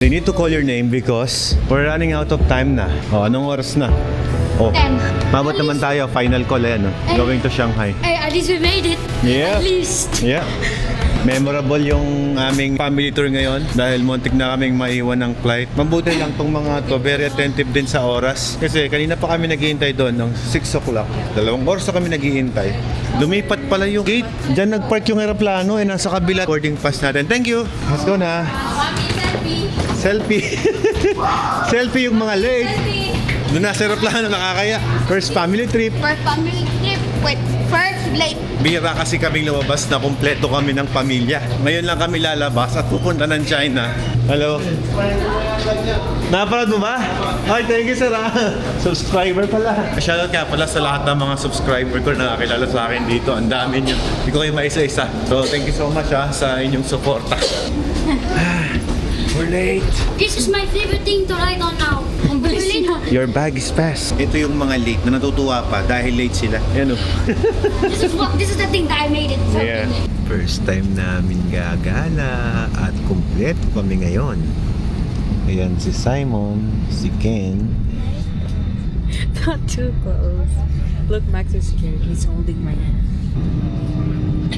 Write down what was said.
You need to call your name because we're running out of time na. Oh, anong oras na? Oh, 10. mabot naman tayo. Final call eh, no? Going to Shanghai. Hey, at least we made it. Yeah. At least. Yeah. Memorable yung aming family tour ngayon dahil muntik na kaming maiwan ng flight. Mabuti lang tong mga to, very attentive din sa oras. Kasi kanina pa kami naghihintay doon ng 6 o'clock. 2 oras na kami naghihintay. Lumipat pala yung gate. Diyan nagpark yung aeroplano eh nasa kabila. Boarding pass natin. Thank you. Let's go na. Selfie. Selfie yung mga late. Doon na sa aeroplano nakakaya. First family trip. First family trip with first late. Bira kasi kaming lumabas na kumpleto kami ng pamilya. Ngayon lang kami lalabas at pupunta ng China. Hello? Napanood mo ba? Ay, thank you sir Subscriber pala. Shoutout nga pala sa lahat ng mga subscriber ko na nakakilala sa akin dito. Ang dami niyo. Hindi ko kayo maisa-isa. So, thank you so much sa inyong suporta. We're late. This is my favorite thing to ride on now. Ang bilis na. Your bag is fast. Ito yung mga late na natutuwa pa dahil late sila. Yan o. This is the thing that I made it. So Yeah. First time namin gagala at kumpleto kami ngayon. Ayan si Simon, si Ken. Not too close. Look, Max is scared. He's holding my hand.